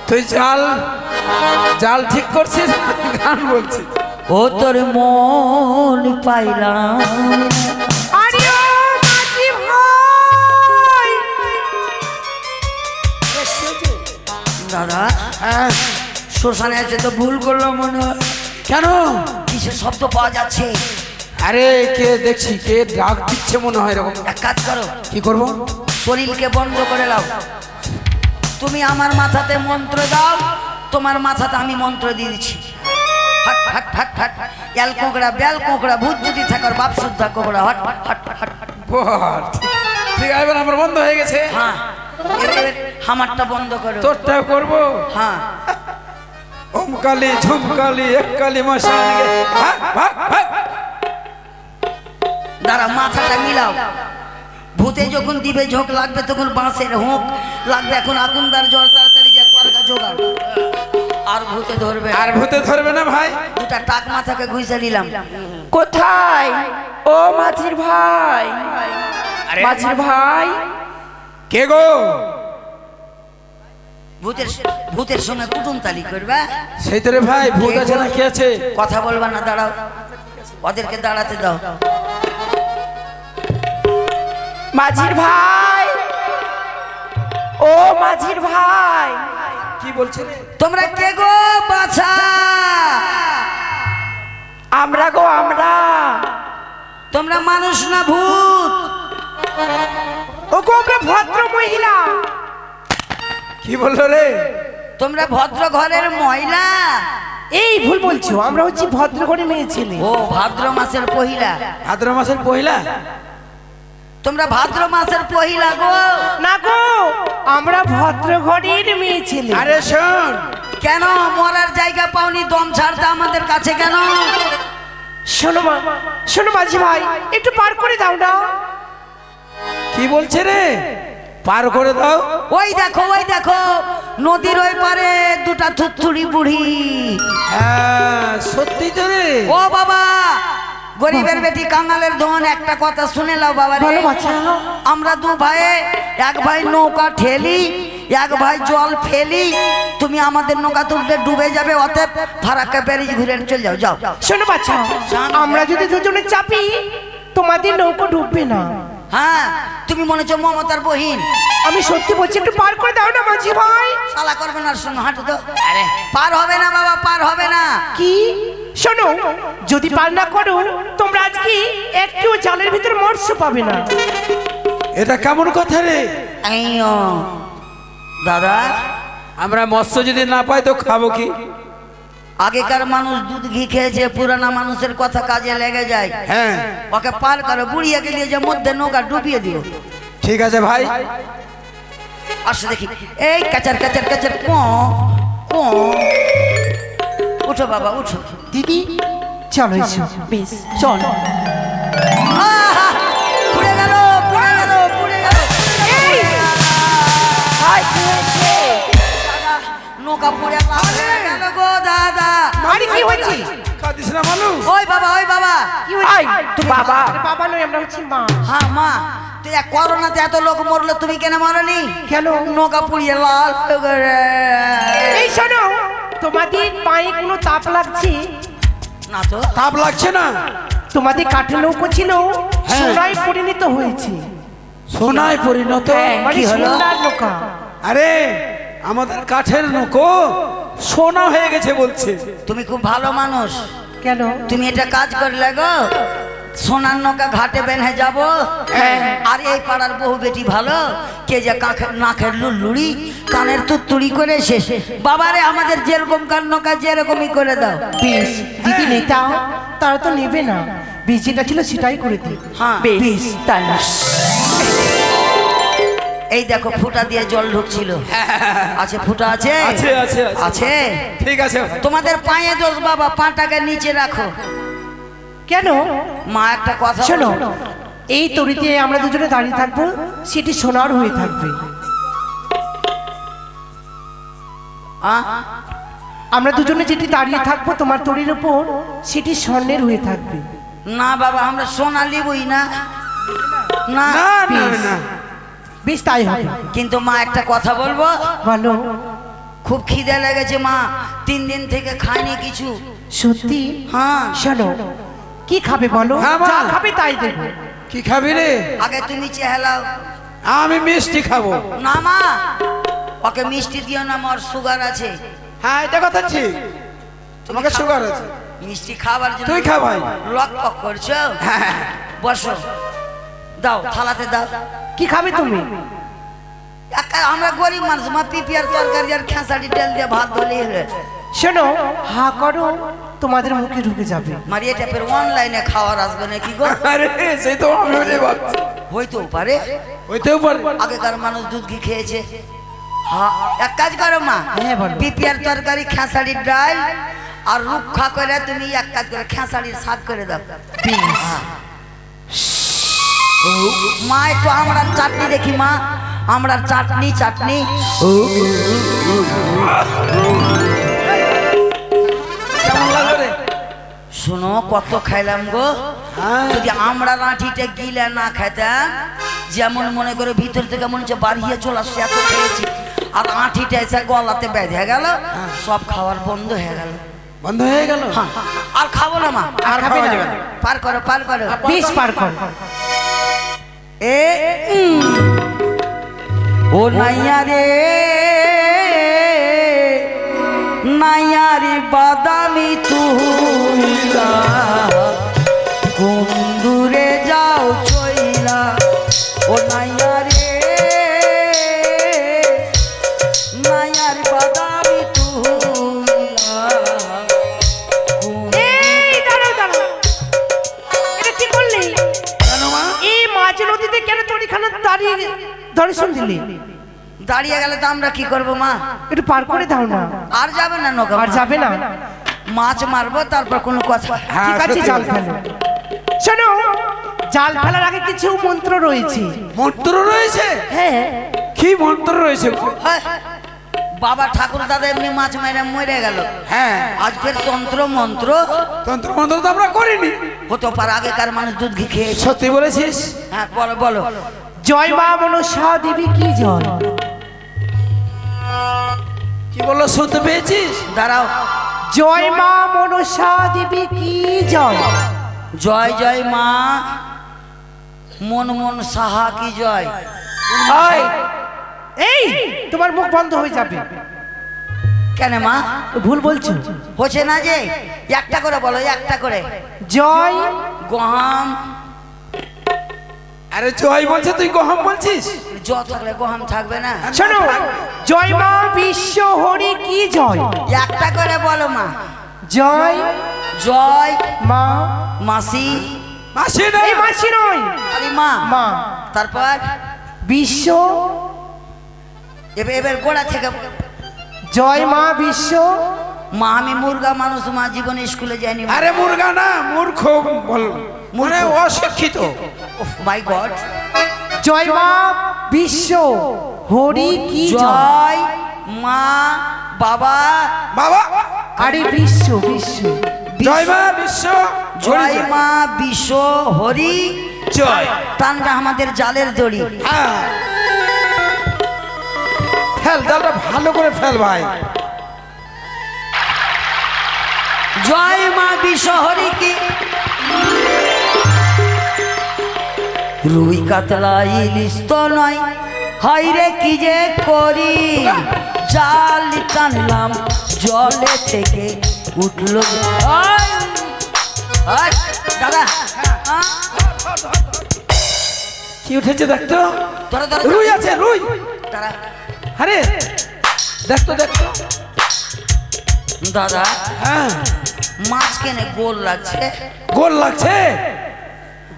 তুই জাল জাল ঠিক করছিস, গান বলছিস? ও তোর মন পাইলাম। আরে ও মাঝি ভাই! দাদা, হ্যাঁ। শ্মশানে আছে তো ভুল করলাম মনে হয়। কেন? কিসের শব্দ পাওয়া যাচ্ছে? আরে কে দেখছি, কে ডাক দিচ্ছে মনে হয় এরকম। এক কাজ করো, কি করব? শরীরকে বন্ধ করে নাও। তুমি আমার মাথাতে মন্ত্র দাও, তোমার মাথাতে আমি মন্ত্র দিয়ে দিচ্ছি। হট হট হট হট, এল কোকড়া বেল কোকড়া, ভূত যদি থাকার বাপ শুদ্ধা কোকড়া, হট হট হট। বল, ঠিক আছে, এবার আমার বন্ধ হয়ে গেছে। হ্যাঁ, এবার হামারটা বন্ধ করো। তোরটাও করবো। হ্যাঁ, ওম কালী ঝুম কালী এক কালী মশান গে। ভাগ, ভাগ, ভাগ। দাঁড়া, মাথাটা মিলাও। ভূতে যখন দিবে ঝোঁক লাগবে তখন বাঁশের হোঁক লাগবে। এখন আগুনদার জল তাড়াতাড়ি যা করগা জোগাড়। আর ভূতে ধরবে, আর ভূতে ধরবে না ভাই। দুটা টাক মাথাকে ঘুষে নিলাম। কোথায় ও মাঝির ভাই? মাঝির ভাই, কে গো? ভূতের সঙ্গে কুটুম তালি করবে। সেই তোরে ভাই, ভূত আছে না কি আছে? কথা বলবা না, দাঁড়াও, ওদেরকে দাঁড়াতে দাও। মাঝির ভাই, ও মাঝির ভাই। কি বলছে রে? তোমরা কে গো বাছা? আমরা গো, আমরা। তোমরা মানুষ না ভূত? ও গো, আমরা ভদ্র মহিলা। কি বললো রে? তোমরা ভদ্র ঘরের মহিলা? এই ভুল বলছো, আমরা হচ্ছি ভদ্র করে মেয়ে ছেলে। ও ভাদ্র মাসের পহিলা? ভাদ্র মাসের পহিলা? তোমরা ভাদ্র মাসের পহিলা গো? না গো, আমরা ভদ্র ঘরের মেয়ে ছেলে। আরে শোন, কেন মরার জায়গা পাওনি? দম ছাড়তে আমাদের কাছে কেন? শোনো মা, শোনো মাঝি ভাই, একটু পার করে দাও না। কি বলছে রে? পার করে দাও? ওই দেখো, ওই দেখো, নদীর ওই পারে দুটা থুতথুড়ি বুড়ি। হ্যাঁ, সত্যি তো রে। ও বাবা, গরিবের বেটি কাঙালের ধন, একটা কথা শুনে লাও বাবা রে। বলো বাছা। আমরা দু ভাই, এক ভাই নৌকা ঠেলি, এক ভাই জল ফেলি। তুমি আমাদের নৌকা তুলতে ডুবে যাবে, অতএব ফারাক্কা ব্যারিজ ঘুরে চলে যাও। যাও শোনো বাছা, আমরা যদি দুজনে চাপি তোমাদের নৌকো ডুববে না। হ্যাঁ তুমি মনে হচ্ছে মমতার বহিন। আমি সত্যি বলছি, একটু পার করে দাও না মাঝি ভাই। শালা করবে না, শোনো হাঁটু তো। আরে পার হবে না বাবা, পার হবে না। কি শোনো, যদি পার না করো তোমরা আজকে একটু জালের ভিতরে মৎস্য পাবে না। এটা কেমন কথা রে? আইয়ো দাদা, আমরা মৎস্য যদি না পাই তো খাবো কি? আগেকার মানুষ দুধ ঘি খেয়েছে, পুরানা মানুষের কথা কাজে লেগে যায়। হ্যাঁ ওকে পার করে বুড়িয়ে গেলিয়ে যে মধ্যে নৌকা ডুবিয়ে দিও। ঠিক আছে ভাই। আসো দেখি, এই কাচার কাচার কাচার ক ক। উঠো বাবা উঠো। দিদি চলো এসো। বেশ চল। আহা! পুড়ে গেল, পুড়ে গেল, পুড়ে গেল। ভাই কি হয়েছে? দাদা, নৌকা পুড়ে গেল গো দাদা। আরে কি হয়েছে? কাঁদিস না মানু। ওই বাবা, ওই বাবা। কি হয়েছে? আই, তো বাবা। আরে বাবা নয়, আমরা হচ্ছি মা। হ্যাঁ মা, তুই করোনাতে এত লোক মরলো, তুমি কেন মরনি? কেন? নৌকা পুড়িয়ে লাল হয়ে গেছে। এই শোনো, তোমাদের পায়ে কোনো চাপ লাগছে না তো। তাপ লাগছে না? তোমাদের কাঠের নৌকো ছিল হ্যাঁ। সোনায় পরিণত হয়েছে। সোনায় পরিণত? মানে কি হলো? সোনার নৌকা। আরে আমাদের কাঠের নৌকো সোনা হয়ে গেছে বলছে। তুমি খুব ভালো মানুষ, কেন? তুমি এটা কাজ করলে গো। সোনার নৌকা ঘাটে বেঁধে যাব। আর এই পাড়ার বহু বেটি ভালো, কে যে নাকের লুড়ি কানের তুড়ি করে শেষ। বাবারে আমাদের যেরকম কান নৌকা যেরকমই করে দাও। বেশ দিদি নেতা, তারা তো নেবে না। বেশ যেটা ছিল সেটাই করে দিই। হ্যাঁ বেশ তাই না? এই দেখো ফুটা দিয়ে জল ঢুকছিল। আছে ফুটা আছে? আছে, আছে, আছে। আছে। ঠিক আছে ভাই। তোমাদের পায়ে দোষ বাবা, পাটাকে নিচে রাখো। কেন? মা একটা কথা শোনো, বলো। এই তরিতে আমরা দুজনে দাঁড়িয়ে থাকবো, সেটি সোনার হয়ে থাকবে। আহ? আমরা দুজনে যেটি দাঁড়িয়ে থাকবো তোমার তরির উপর, সেটি স্বর্ণের হয়ে থাকবে। না বাবা, আমরা সোনা লিবই না। না না না বেশ। না। বেশ তাই হবে। কিন্তু মা একটা কথা বলবো, বলো। খুব খিদে লেগেছে মা, 3 দিন থেকে খাইনি কিছু। সত্যি? হ্যাঁ শোনো, কি খাবে বলো? হ্যাঁ, মা। যা খাবে তাই দেবো। কি খাবি রে? আগে তুমি চেহালাও। আমি মিষ্টি খাবো। না মা, ওকে মিষ্টি দিও না, আমার সুগার আছে। হ্যাঁ এটা কথা ঠিক, তোমাকে সুগার আছে। মিষ্টি খাবার জন্য তুই খা ভাই। লক করছো। বসো, দাও থালাতে দাও। কি খাবে তুমি? আমরা গরিব মানুষ মা, পিপিয়ার তরকারি আর খেসারি ডাল দিয়ে ভাত ধরে এলে। শোনো, হা করো, তোমাদের মুখে ঢুকে যাবে। মারি এটা ফের অনলাইনে খাওয়ার আসবে নাকি গো? আরে সেই তো আমি ওটাই ভাবছি। হইতেও পারে, হইতেও পারে। আগেকার মানুষ দুধ ঘি খেয়েছে। হ্যাঁ, এক কাজ করো মা, হ্যাঁ, বলো। পিপিয়ার তরকারি খেসারির ডাল আর রুক্ষা করে তুমি এক কাজ করে খেসারির শাক করে দাও। হ্যাঁ। মা একটু আমড়ার চাটনি দেখি মা, আমড়ার চাটনি চাটনি। কেমন লাগলো রে? শোনো কত খাইলাম গো। হ্যাঁ। যদি আমরা লাঠিটা গিলে না খাইতাম, যেমন মনে করে ভিতর থেকে মনে হচ্ছে বাড়িয়ে চলে আসছে, এত খেয়েছি। আর আঁঠিটা এসে গলাতে বেঁধে গেল, সব খাওয়ার বন্ধ হয়ে গেল। বন্ধ হয়ে গেল? হ্যাঁ, আর খাবো না মা। আর খাবে খাওয়া না। যাবে না। পার করো, পার করো। বেশ পার কর। এ ও নাইয়া রে, নাইয়া রে বাদামি তুইলা, কোন দূরে যাও চইলা। ও নাইয়া রে, নাইয়া রে বাদামি তুইলা। এই দাঁড়াও দাঁড়াও, এটা কি করলি? কেন মা? এই মাঝ নদীতে কেন তোর এখানে দাঁড়িয়ে দর্শন দিলি? দাঁড়িয়ে গেলে তো আমরা কি করবো মা? একটু পার করে দাও না। আর যাবে না নৌকা? আর যাবে না? মাছ মারবো তারপর কোনো কথা। হ্যাঁ, ঠিক আছে, সত্যি জাল কথা। ফেলো। শোনো, জাল ফেলার আগে কিছু মন্ত্র রয়েছে। মন্ত্র রয়েছে? হ্যাঁ, কি মন্ত্র রয়েছে? হয়, বাবা ঠাকুর দাদা এমনি মাছ মেরে মরে গেল। হ্যাঁ, আজ ফের তন্ত্র মন্ত্র তন্ত্র মন্ত্র তো আমরা করিনি। হতে পারে, আগেকার মানুষ দুধ ঘি খেয়েছে। সত্যি বলেছিস? হ্যাঁ বলো বলো। জয় মা মনসা দেবী কি জয়। কি বললো শুনতে পেয়েছিস? দাঁড়াও। জয় মা মনসা দেবী কি জয়। জয় জয় মা মন মন সাহা কি জয়। এই, এই তোমার মুখ বন্ধ হয়ে যাবে, কেন মা ভুল বলছো। হচ্ছে না যে, একটা করে বলো, একটা করে। জয় গহাম, আরে জয় বলছে তুই গহম বলছিস? জ থাকলে গহাম থাকবে না। শোনো, জয় মা বিশ্ব হরি কি জয়। একটা করে বলো মা। জয় জয় মা, মাসি, মাসি না, এই মাসি নয়, আরে মা। মা। তারপর বিশ্ব, এবার গোড়া থেকে। জয় মা বিশ্ব। মা আমি মুর্গা মানুষ, মা জীবনে স্কুলে যাইনি। আরে মুর্গা না, মূর্খ বল, মানে অশিক্ষিত। মাই গড। জয় মা বিশ্ব হরি কি জয়। জয় মা বাবা, বাবা, আরে বিশ্ব বিশ্ব, জয় মা বিশ্ব, জয় মা বিশ্ব হরি জয়। টানটা আমাদের জালের দড়ি। হ্যাঁ, ফেল দালটা ভালো করে ফেল ভাই। জয় মা বিশ্ব হরি কি। রুই কাতলা ইলিশ তো নয়, হাই রে কি যে করি। জাল টানলাম জলে থেকে উঠলো। ওই, ওই, দাদা কি উঠেছে দেখতো? ধরো ধরো রুই আছে, রুই। দাদা, আরে দেখতো দেখতো। দাদা হ্যাঁ, মাছ কেনে গোল লাগছে। গোল লাগছে।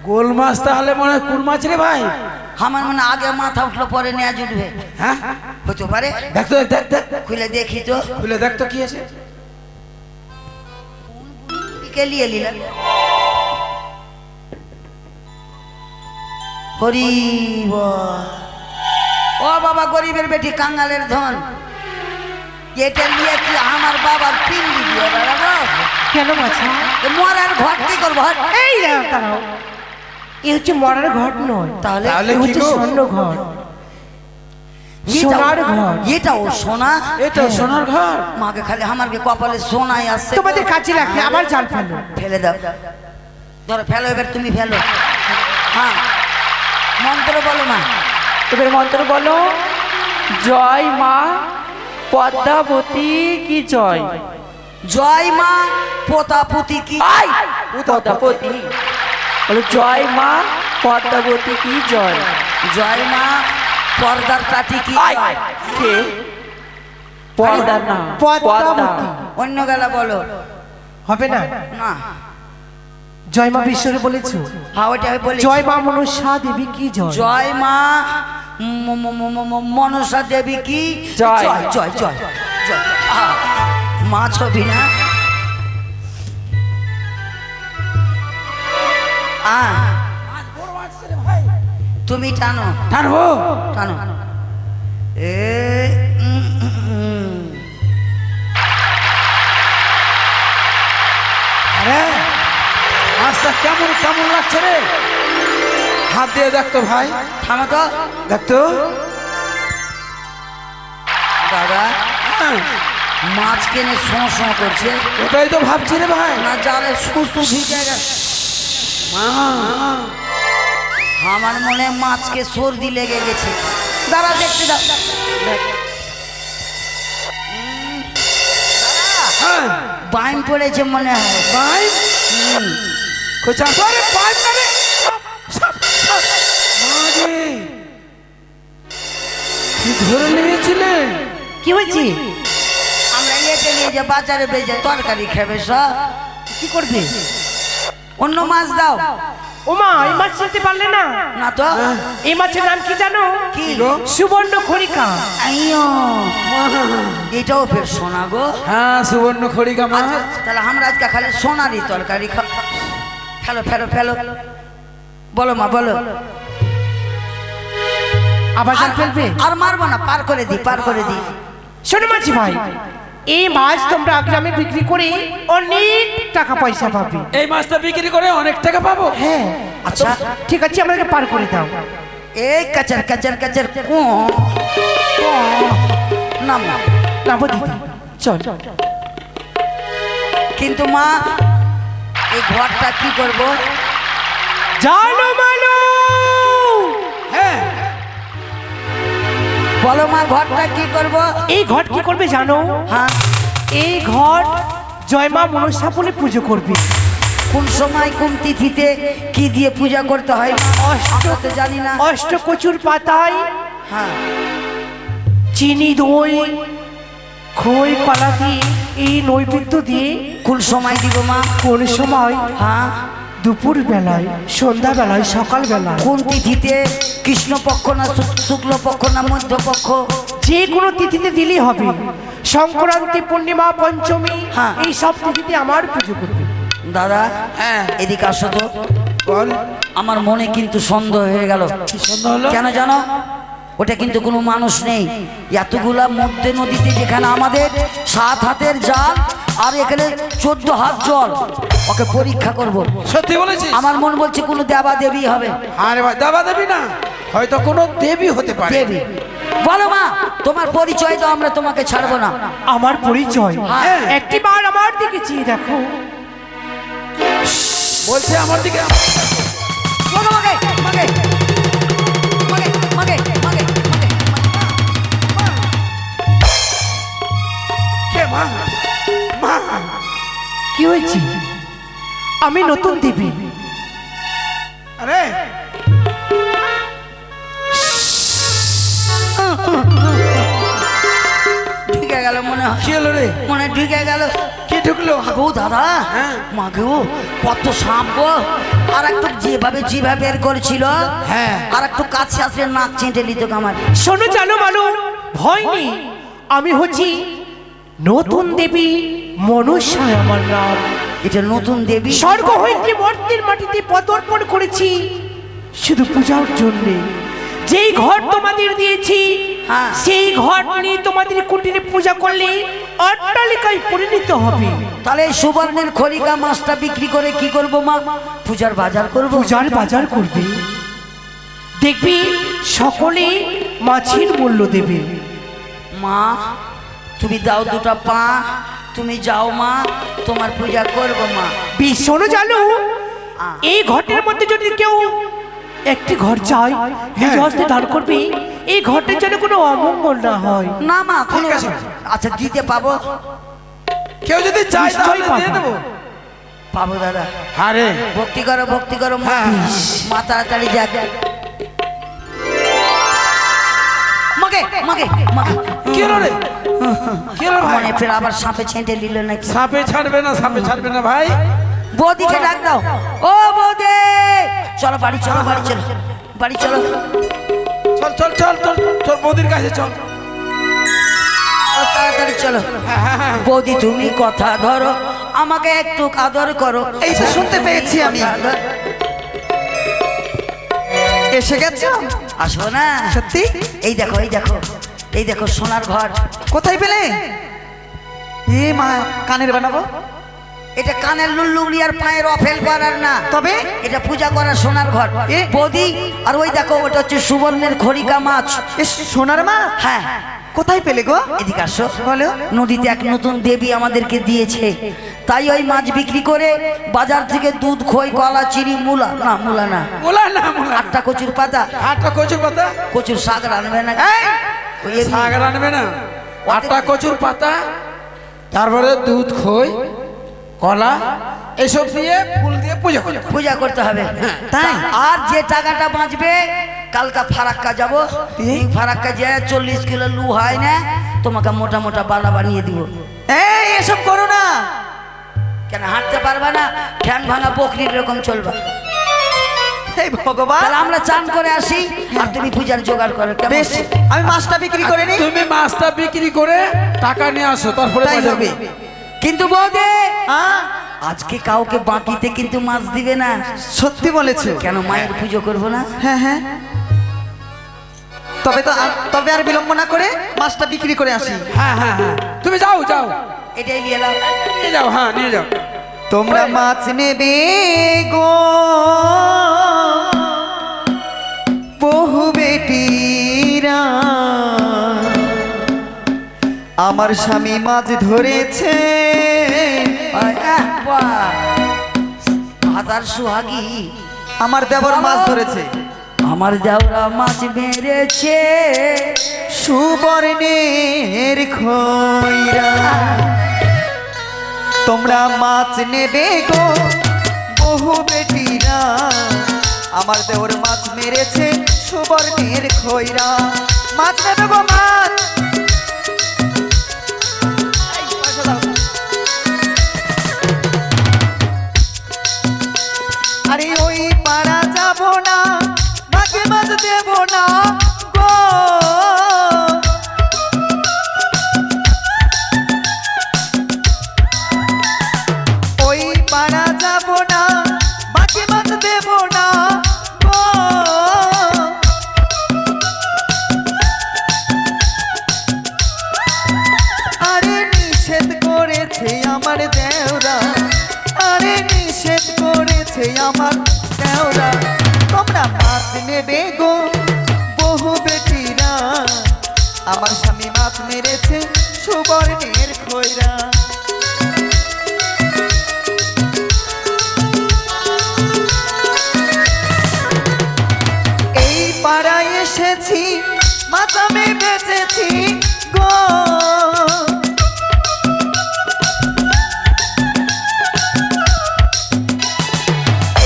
গোল মাছ তাহলে মনে হয় কুর মাছ রে ভাই। আমার মনে আগে মাথা উঠলো পরে নেওয়া জুটবে, হ্যাঁ, হতে পারে। দেখতো, দেখ দেখ, খুলে দেখি তো। খুলে দেখতো কি আছে। কে লিয়ে নিলেন? হরি বল। ও বাবা, গরিবের বেটি কাঙ্গালের ধন, এটা নিয়ে কি আমার বাবার পিন্ডি দিয়ে বেড়াবো? কেন মাছা? এ মরার ঘর কি করবো? হট। এই না, দাঁড়াও, এ হচ্ছে মরার ঘর নয়, তাহলে তাহলে এ কি হচ্ছে গো? স্বর্ণ ঘর, এটাও- সোনার ঘর। এটাও সোনা। এটা সোনার ঘর। মাকে খালি আমাকে কপালে সোনাই আসছে। তোমাদের কাছে রাখলে আবার জাল ফেলো। ফেলে দাও, ধরো ফেলো, এবার তুমি ফেলো। হ্যাঁ, মন্ত্র বলো মা। এবার মন্ত্র বলো। জয় মা পদ্মাবতী কি জয়। জয় মা পোতাপুতি কি। আই, পদ্মাবতী বলো। জয় মা পদ্মাবতী কি জয়। জয় মা পর্দার টাটি কি। আই, কে? পদ্মা না, পদ্মা। পদ্মাবতী অন্য গেলা বলো। হবে না। না, জয় মা বিশ্বরে বলেছো। হ্যাঁ ওইটা আমি বলি। জয় মা মনসা দেবী কি জয়। জয় মা মনসা দেবী কি জয়। জয় জয় জয় জয়। আহ, মা ছবি না। তুমি টানো টানবো। টানো। এ আরে মাছটা কেমন কেমন লাগছে রে। হাত দিয়ে দেখতো ভাই, থামো তো দেখতো। দাদা। হ্যাঁ, মাছ কেনে শোঁ শোঁ করছে, ওটাই তো ভাবছি রে ভাই। না জালে সুসু ভিজে গেছে। আমার মনে হয় মাছকে সর্দি লেগে গেছে। দাঁড়া দেখতে দাও। হ্যাঁ, বাইম পড়েছে মনে হয়। ভাই কোচা করে পাইপ না রে। মাঝে কি ধরে নিয়েছিলে? কি হয়েছে? আমরা এতে নিয়ে যে বাজারে বেজে তরকারি খাবে সব। কি করবে? অন্য মাছ দাও। ওমা, এই মাছ চিনতে পারলে না? না তো। এই মাছের নাম কি জানো? কি সুবর্ণ খরিকা। আইয়ো, এটাও ফের সোনা গো। হ্যাঁ, সুবর্ণ খড়িকা মাছ। তাহলে আমরা আজকে খালি সোনারই তরকারি খাবো। ফেলো ফেলো ফেলো। বলো মা বলো। আবার জাল ফেলবে? আর মারবো না, পার করে দি, পার করে দি। শোনো মাঝি ভাই, এই মাছ তোমরা গ্রামে বিক্রি করে অনেক টাকা পয়সা পাবে। এই মাছটা বিক্রি করে অনেক টাকা পাবো। হ্যাঁ, আচ্ছা ঠিক আছে, আমাকে পার করে দাও। এই কাচার কাচার কাচার নাম না। নামো দিদি, চল। কিন্তু মা এই ঘরটা কি করব? জানো মানো বলো মা ঘরটা কি করব? এই ঘট কি করবে জানো? হ্যাঁ, এই ঘট জয়মা মনসা বলে পুজো করবে। কোন সময় কোন তিথিতে কি দিয়ে পূজা করতে হয় আমরা তো জানি না। অষ্টকচুর পাতায় হ্যাঁ, চিনি, দই, খই, কলা দিয়ে এই নৈবেদ্য দিয়ে কোন সময় দিব মা? কোন সময়? হ্যাঁ, দুপুর বেলায়, সন্ধ্যা বেলায়, সকাল বেলায়, কোন তিথিতে? কৃষ্ণপক্ষ না শুক্লপক্ষ না মধ্যপক্ষ? যে কোনো তিথিতে দিলেই হবে। সংক্রান্তি, পূর্ণিমা, পঞ্চমী, হ্যাঁ। এই সব তিথিতে আমার পুজো করবে। দাদা হ্যাঁ এদিকে আসো তো। বল আমার মনে কিন্তু সন্দেহ হয়ে গেল। কি সন্দেহ হলো? কেন জানো? ওটা কিন্তু কোনো মানুষ নেই। এতগুলা মধ্যে নদীতে যেখানে আমাদের 7 হাতের জাল আর এখানে 14 হাত জল, ওকে পরীক্ষা করব। সত্যি বলেছিস? আমার মন বলছে কোনো দেবা দেবী হবে। আরে ভাই দেবা দেবী না, হয়তো কোনো দেবী হতে পারে। দেবী বলো মা, তোমার পরিচয় দাও, আমরা তোমাকে ছাড়বো না। আমার পরিচয় হ্যাঁ। একটি বার আমার দিকে চেয়ে দেখো। বলছে আমার দিকে। বলো মাগে, মাগে, মাগে, মাগে, মাগে, মাগে। কে মা? মা কি হয়েছে? আমি নতুন দেবী। আরে ঢুকে গেল মনে হয়, কি হলো রে? মনে ঢুকে গেল। কি ঢুকলো? গো দাদা, হ্যাঁ। মাগো কত সাপ গো! আর একটু যেভাবে জিভা বের করেছিল, হ্যাঁ। আর একটু কাছে আসলে নাক চেটে নিত আমার। শোনো জানো মালু, ভয় নেই। আমি হচ্ছি নতুন দেবী মনসা আমার নাম। এটা নতুন দেবী? স্বর্গ হইতে মর্তের মাটিতে পদার্পণ করেছি শুধু পূজার জন্য। যেই ঘর তোমাদের দিয়েছি হ্যাঁ। সেই ঘর নিয়ে তোমাদের কুটিরে পূজা করলে অট্টালিকায় পরিণত হবে। তাহলে এই সুবর্ণের খড়িকা মাছটা বিক্রি করে কি করব মা? পূজার বাজার করব। পূজার বাজার করবে, দেখবি সকলে মাছের মূল্য দেবে। মা তুমি দাও দুটা পা, তুমি যাও মা, তোমার পূজা করব মা। শোনো জানো, এই ঘটের মধ্যে যদি কেউ একটি ঘর চায়, নিজ হস্তে দান করবে। এই ঘরটার যেন কোনো অমঙ্গল না হয়। না মা, কোনো ঠিক আছে। আচ্ছা দিতে পাবো? কেউ যদি চায় নিশ্চয়ই তাহলে দিয়ে পাবো। দেবো। পাবো দাদা। আরে ভক্তি করো, ভক্তি করো মা। হ্যাঁ। মা তাড়াতাড়ি যাক। মাগে, মাগে, মাগে। কি হলো রে? কি হলো ভাই? মনে ফের আবার সাপে ছেঁটে নিল নাকি? সাপে ছাড়বে না, সাপে ছাড়বে না ভাই। বৌদিকে ডাক দাও। ও বৌদি, চলো বাড়ি, চলো বাড়ি, চলো বাড়ি, চলো। চল চল চল চল চল বৌদির কাছে চল। ও তাড়াতাড়ি চলো। বৌদি তুমি কথা ধরো, আমাকে একটু আদর করো। এই তো শুনতে পেয়েছি আমি। আদর। এসে গেছো? আসবো না? সত্যি? এই দেখো, এই দেখো, এই দেখো সোনার ঘর। কোথায় পেলে? এ মা, কানের বানাবো? এটা কানের লুল্লুগলি আর পায়ের অফেল করার না, তবে এটা পূজা করার সোনার ঘর। এ? বৌদি, আর ওই দেখো ওটা হচ্ছে সুবর্ণের খড়িকা মাছ। এ সোনার মা? হ্যাঁ, কোথায় পেলে গো? এদিকে আসো। বলো। নদীতে এক নতুন দেবী আমাদেরকে দিয়েছে, তাই ওই মাছ বিক্রি করে বাজার থেকে দুধ, খই, কলা, চিনি, মূলা না, মূলা না, মোলা না মোলা। 8টা কচুর পাতা, আটটা কচুর পাতা। কচুর শাক রানবে না। ওই এমনি শাক রানবে না, আটটা কচুর পাতা, তারপরে দুধ, খই, কলা, এসব দিয়ে ফুল দিয়ে পূজা করতে হবে। পূজা করতে হবে। তাই? আর যে টাকাটা বাঁচবে, কালকা ফারাক্কা যাবো, দিয়ে? ফারাক্কা যে 40 কিলো লু হয় না, তোমাকে মোটা মোটা বালা বানিয়ে দিব। এই এসব করো না। কেন হাঁটতে পারবা না? ফ্যান ভাঙা বকরির এরকম চলবা। এই ভগবান। তাহলে আমরা চান করে আসি, আর তুমি পূজার জোগাড় করো। কেমন? বেশ, আমি মাছটা বিক্রি করে নিই। তুমি মাছটা বিক্রি করে টাকা নিয়ে আসো, তারপরে তাই বাজার হবে। হবে। কিন্তু বৌদি, হ্যাঁ, আজকে কাউকে বাকিতে কিন্তু মাছ দিবে না। সত্যি বলেছো। কেন মায়ের পুজো করবো না? হ্যাঁ হ্যাঁ, তবে আর বিলম্ব না করে মাছটা বিক্রি করে আসি। হ্যাঁ হ্যাঁ হ্যাঁ, তুমি যাও যাও, এটাই নিয়ে এলাম। নিয়ে যাও, হ্যাঁ নিয়ে যাও। তোমরা মাছ নেবে গো বহু বেটিরা, আমার স্বামী মাছ ধরেছে। হাজার সুহাগী, আমার দেবর মাছ ধরেছে। আমার দেওরা মাছ মেরেছে, সুবর্ণের খৈরা। তোমরা মাছ নেবে গো বহু বেটিরা, আমার দেওর মাছ মেরেছে সুবর্ণের খৈরা। মাছ নেবে গো মাছ। এই, পয়সা দাও। আরে ওই পাড়া যাব না, মাকে মাছ দেব না গো। ওই পাড়া যাব না, মাকে মাছ দেব না গো। আরে নিষেধ করেছে আমার দেওরা, আরে নিষেধ করেছে আমার দেওরা। তোমরা মাছ নেবে গো বহু বেটিরা, আমার স্বামী মাছ মেরেছে সুবর্ণের খৈরা। এই পাড়ায় এসেছি মাছ আমি বেচেছি গো।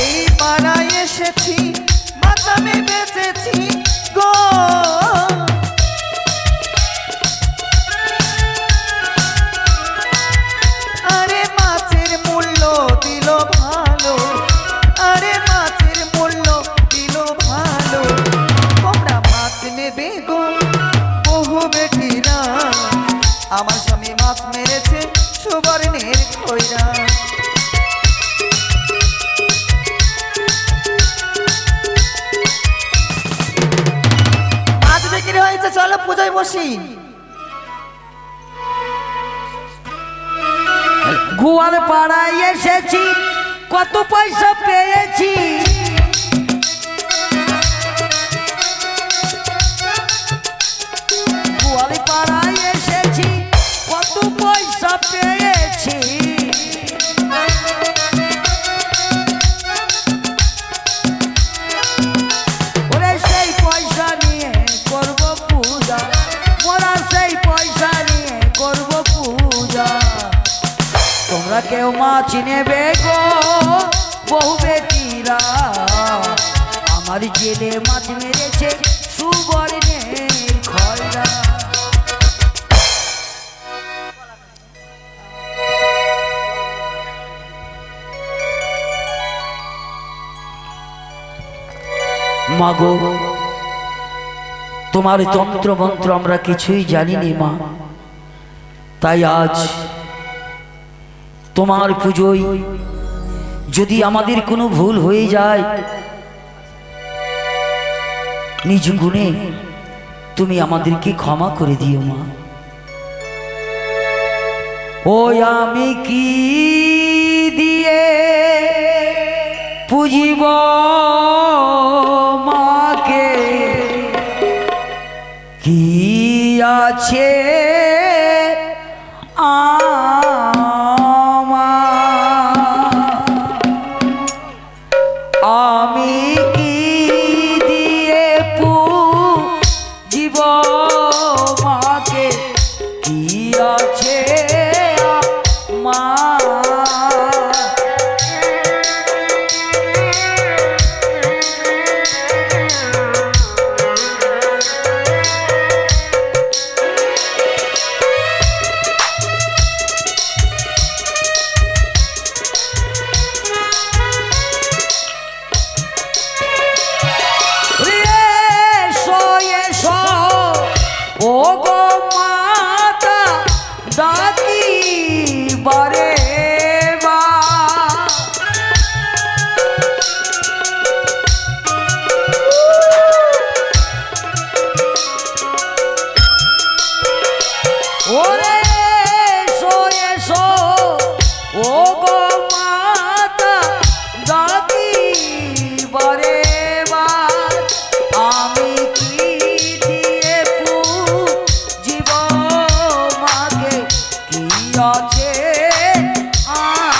এই পাড়ায় এসেছি মাছ আমি বেচেছি গো। আরে মাছের মূল্য দিল ভালো, আরে মাছের মূল্য দিল ভালো। তোমরা মাছ নেবে গো বহু বেটিরা, আমার স্বামী মাছ মেরেছে সুবর্ণের খৈরা। মাছ বিক্রি হয়েছে, চলো পূজায় বসি। গোয়াল পাড়ায় এসেছি, কত পয়সা পেয়েছি। গোয়াল পাড়ায় এসেছি, কত পয়সা পেয়েছি। ওরে সেই পয়সা নিয়ে করব পূজা, মোরা সেই পয়সা নিয়ে করব পূজা। তোমরা কেউ মাছ নেবে গো বহু বেটিরা, আমার জেলে মাছ মেরেছে সুবর্ণের খয়রা। মাগো, তোমার তন্ত্র মন্ত্র আমরা কিছুই জানিনি মা, তাই আজ তোমার পুজোয় যদি আমাদের কোনো ভুল হয়ে যায়, নিজ গুণে তুমি আমাদেরকে ক্ষমা করে দিও মা। ও আমি কি দিয়ে পুজিব মাকে, কি আছে আমি কি দিয়ে পুজিব মাকে, কি আছে মা। ও গো মাতা ডাকি বারে মা, ওরে এসো এসো ও গো মাতা ডাকি বারে মা। আমি কি দিয়ে পুজিব মাকে, কি আছে আমার।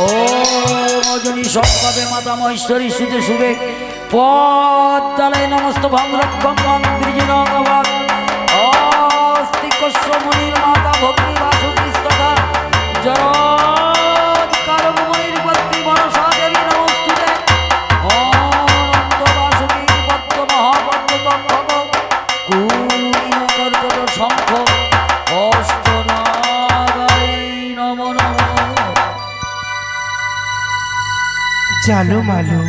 ও মজনী সম্পদে মাতা মহেশ্বরী সুতে শুভে পদ্মালয় নমস্ত ভঙ্গরক্ষম মন্ত্রীজিনগবাদ অস্তি কশ্যমণির মাতা ভক্তি বাসুকৃস্ততা জরৎকারকমণির পত্নী মনসা দেবী নমস্তুতে অনন্ত বাসুকীর পদ্ম মহাপদ্ম তক্ষক কুলীন কর্কট শঙ্খ অষ্টনাগারে নমো নমঃ। জালো মালো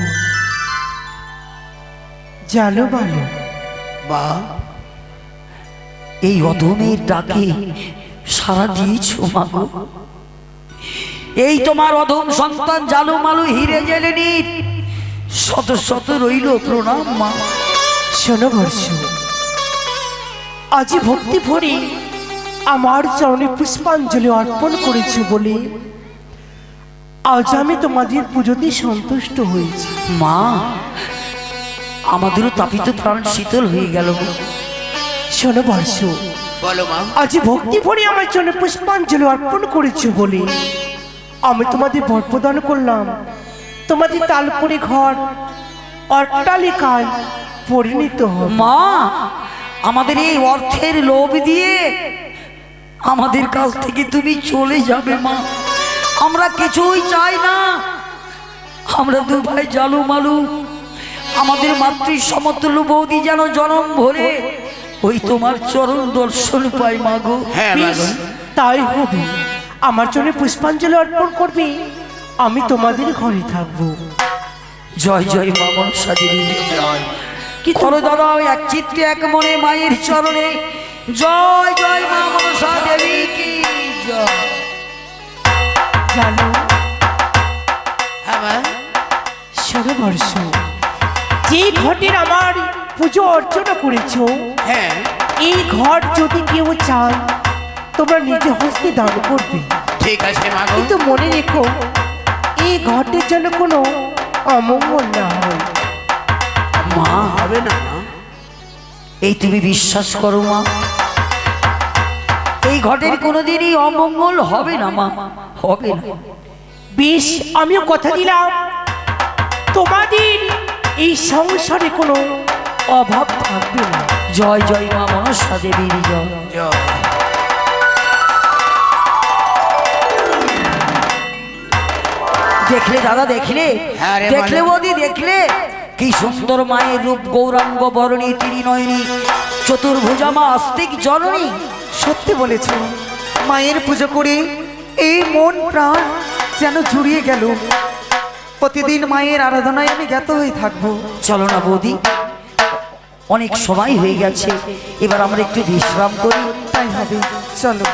জালো মালো বা এই অধমের ডাকে সারা দিয়েছ মাগো। এই তোমার অধম সন্তান জালু মালু হিরে জেলেনি শত শত রইল প্রণাম মা। শোনো বর্ষ, আজি ভক্তি ভরে আমার চরণে পুষ্পাঞ্জলি অর্পণ করেছি বলে আজ আমি তোমাদের পুজোতে সন্তুষ্ট হয়েছি। মা আমাদেরও তাপিত প্রাণ শীতল হয়ে গেল গো। শোনো বর্ষ, বলো মা। আজি ভক্তি ভরে আমার চরণে পুষ্পাঞ্জলি অর্পণ করেছি বলে আমি তোমাদের বর প্রদান করলাম। তোমাদের তালপুরি ঘর অট্টালিকায় পরিণত হবে। মা আমাদের এই অর্থের লোভ দিয়ে আমাদের কাছ থেকে তুমি চলে যাবে মা। আমরা কিছুই চাই না। আমরা দু ভাই জালু মালু আমাদের মাতৃ সমতুল্য বৌদি যেন জনম ভরে ওই তোমার চরণ দর্শন পাই মাগো। বেশ, তাই হবে। আমার জন্য পুষ্পাঞ্জলি অর্পণ করবে, আমি তোমাদের ঘরে থাকবো। জয় জয় মা মনসা দেবী জয়। কি করো দাদা এক চিত্তে এক মনে মায়ের চরণে জয় জয় মা মনসা দেবী কি জয়। জানো হ্যাঁ মা। শোনো বর্ষ, যে ঘটের আমার পুজো অর্চনা করেছো হ্যাঁ এই ঘর যদি কেউ চায় তোমরা নিজে হস্তে দান করবে, ঠিক আছে মা গো। কিন্তু মনে রেখো এই ঘটের যেন কোনো অমঙ্গল না হয়। মা হবে না মা। এই তুমি বিশ্বাস করো মা, এই ঘটের কোনোদিনই অমঙ্গল হবে না মা, হবে না। বেশ, আমিও কথা দিলাম তোমাদের এই সংসারে কোনো অভাব থাকবে না। জয় জয় মা মনসা দেবীর জয়। জয়। দেখলে দাদা দেখলে, হ্যাঁ রে দেখলে বলো। বৌদি দেখলে কি সুন্দর মায়ের রূপ, গৌরাঙ্গ বরণী ত্রিনয়নী চতুর্ভুজা মা আস্তিক জননী। সত্যি বলেছ, মায়ের পুজো করে এই মন প্রাণ যেন জুড়িয়ে গেল। প্রতিদিন মায়ের আরাধনায় আমি জ্ঞাত হয়ে থাকবো। চলো না বৌদি, অনেক সময় হয়ে গেছে, এবার আমরা একটু বিশ্রাম করি। তাই হবে, চলো।